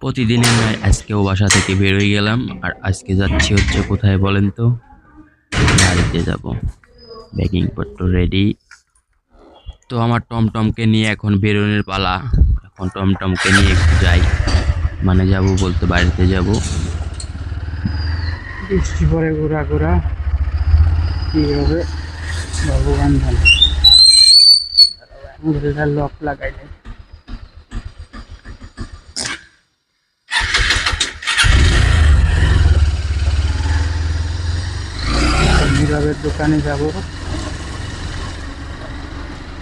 প্রতিদিনের নয়, আজকেও বাসা থেকে বের হয়ে গেলাম। আর আজকে যাচ্ছি হচ্ছে কোথায় বলেন তো? বাড়িতে যাব। ব্যাগিং পত্র রেডি। তো আমার টমটমকে নিয়ে এখন বেরোনোর পালা। এখন টমটমকে নিয়ে একটু যাই, মানে যাব বলতে বাড়িতে যাব। বৃষ্টি পরে ঘোরা ঘোরা কি হবে ভগবান জানে। গ্রিলটার লক লাগাই নাই। নীরবের দোকানে যাব,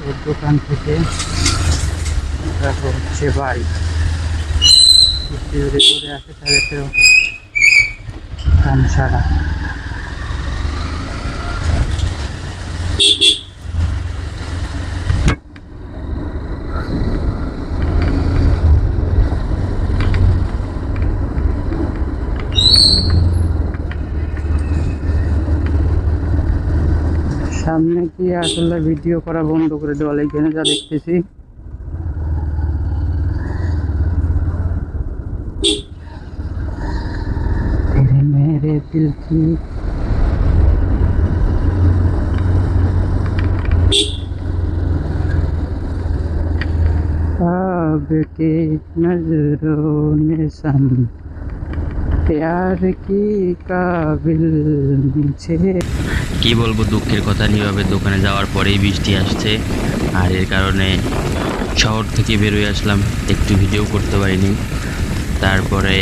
ওর দোকান থেকে তারপর হচ্ছে বাড়ি। বৃষ্টি যদি করে আসে তাহলে তো কাম সারা। সামনে কি আসলে ভিডিও করা বন্ধ করে দেওয়া এখানে যা দেখতেছি। तेरे मेरे दिल की अब के नजरों ने सम प्यार की काबिल मुझे। কি বলবো, দুঃখের কথা, নীরবের দোকানে যাওয়ার পরেই বৃষ্টি আসছে। আর এর কারণে শহর থেকে বেরোয় আসলাম, একটু ভিডিও করতে পারিনি। তারপরে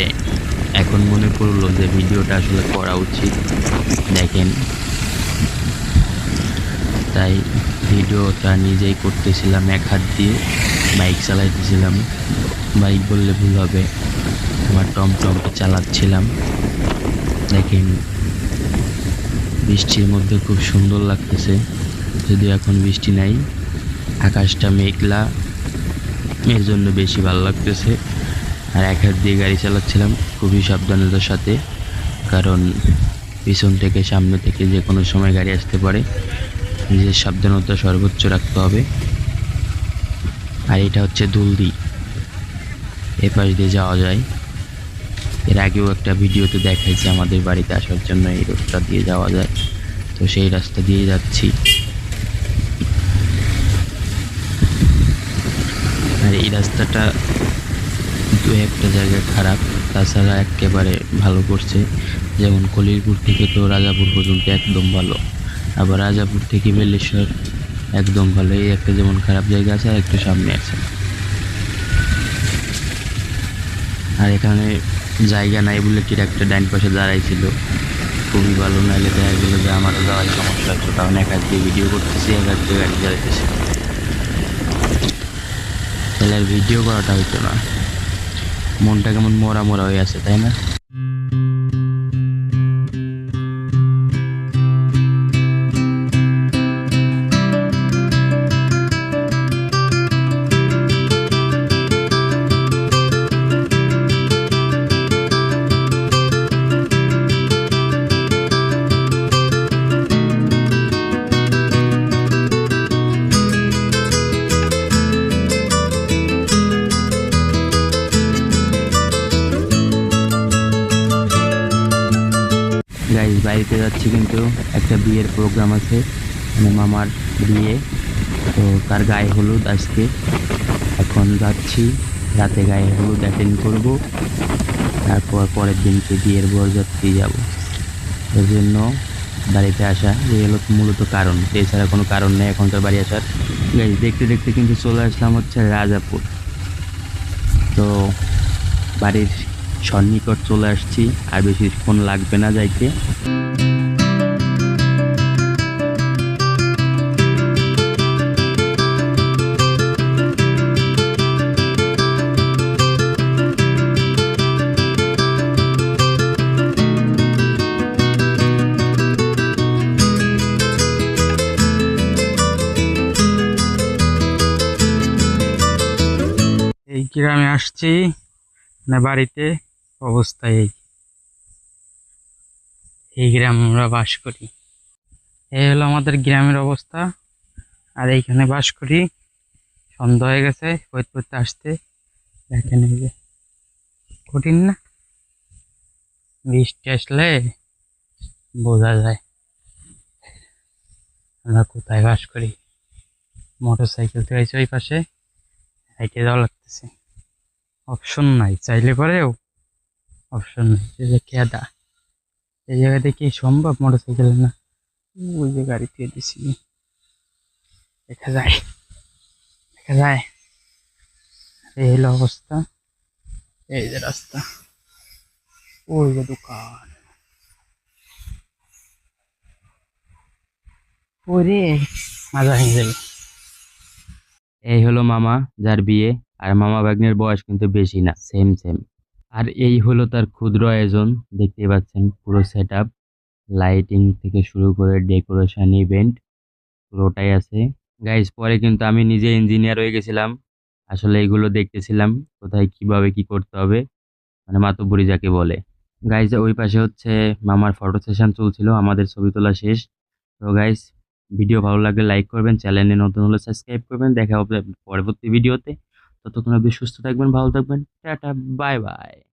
এখন মনে পড়লো যে ভিডিওটা আসলে করা উচিত। দেখেন, তাই ভিডিওটা নিজেই করতেছিলাম, এক হাত দিয়ে বাইক চালাইতেছিলাম। বাইক বললে ভুল হবে, আমার টমটমকে চালাচ্ছিলাম। দেখেন, বৃষ্টির মধ্যে খুব সুন্দর লাগতেছে, যদিও এখন বৃষ্টি নাই, আকাশটা মেঘলা, এর জন্য বেশি ভালো লাগতেছে। আর এক হাত দিয়ে গাড়ি চালাচ্ছিলাম খুবই সাবধানতার সাথে, কারণ পিছন থেকে সামনে থেকে যে কোনো সময় গাড়ি আসতে পারে। নিজের সাবধানতা সর্বোচ্চ রাখতে হবে। আর এটা হচ্ছে দুলদি, এ পাশ দিয়ে যাওয়া যায়। এর আগেও একটা ভিডিওতে দেখাইছি আমাদের বাড়িতে আসার জন্য এই রাস্তা দিয়ে যাওয়া যায়, তো সেই রাস্তা দিয়ে যাচ্ছি। আর এই রাস্তাটা দু একটা জায়গায় খারাপ, তাছাড়া একেবারে ভালো করছে। যেমন কলিরপুর থেকে তো রাজাপুর পর্যন্ত একদম ভালো, আবার রাজাপুর থেকে বেলেশ্বর একদম ভালো। এই একটা যেমন খারাপ জায়গা আছে, আর একটু সামনে আছে। আর এখানে জায়গা নাই বলে ট্রাক্টর ডাইন পাশে দাঁড়াইছিল, খুবই ভালো। নাইলে দেখা গেল যে আমারও যাওয়ার সমস্যা হতো, কারণ এক হাত দিয়ে ভিডিও করতেছি, এক হাত দিয়ে গাড়ি চালাইতেছি, তাহলে আর ভিডিও করাটা হইতো না। মনটা কেমন মরা মরা হয়ে আছে, তাই না? গাইজ, বাড়িতে যাচ্ছি, কিন্তু একটা বিয়ের প্রোগ্রাম আছে, মানে মামার বিয়ে। তো তার গায়ে হলুদ আজকে, এখন যাচ্ছি, রাতে গায়ে হলুদ অ্যাটেন্ড করব, তারপর পরের দিনকে বিয়ের বরযাত্রী যাব। এর জন্য বাড়িতে আসা এই হলো মূলত কারণ, এছাড়া কোনো কারণ নেই এখনকার বাড়ি আসার। গাইজ, দেখতে দেখতে কিন্তু চলে আসলাম হচ্ছে রাজাপুর। তো বাড়ির সন্নিকট চলে আসছি, আর বেশিক্ষণ লাগবে না যাইতে। এই গ্রামে আসছি না বাড়িতে, অবস্থা এই গ্রামে আমরা বাস করি। এই হলো আমাদের গ্রামের অবস্থা, আর এইখানে বাস করি। সন্ধ্যা হয়ে গেছে পড়তে আসতে। দেখেন এই যে কঠিন না? বৃষ্টি আসলে বোঝা যায় আমরা কোথায় বাস করি। মোটর সাইকেল তো আছে ওই পাশে, হাইটে যাওয়া লাগতেছে, অপশন নাই, চাইলে পরেও অপশন নাই। এই যে কেদা, এই জায়গাতে কি সম্ভব মোটর সাইকেল না? ওই যে গাড়ি দিয়ে দিছি, দেখা যায়, দেখা যায়। এই হলো অবস্থা, এই যে রাস্তা, ওই যে দোকান, ওরে মাজা হয়ে যাবে। এই হলো মামা, যার বিয়ে। আর মামা ভাগ্নের বয়স কিন্তু বেশি না, সেম সেম। আর এই হলো তার ক্ষুদ্র আয়োজন, দেখতে পাচ্ছেন পুরো সেট আপ, লাইটিং থেকে শুরু করে ডেকোরেশন, ইভেন্ট পুরোটাই আছে। গাইস, পরে কিন্তু আমি নিজে ইঞ্জিনিয়ার হয়ে গেছিলাম। আসলে এগুলো দেখতেছিলাম কোথায় কিভাবে কি করতে হবে, মানে মাতব্বরি যাকে বলে। গাইস, ওই পাশে হচ্ছে মামার ফটো সেশন চলছিল, আমাদের ছবি তোলা শেষ। তো গাইস, ভিডিও ভালো লাগলে লাইক করবেন, চ্যানেলে নতুন হলে সাবস্ক্রাইব করবেন। দেখা হবে পরবর্তী ভিডিওতে। ততক্ষণ অবধি সুস্থ থাকবেন, ভালো থাকবেন, টাটা, বাই বাই।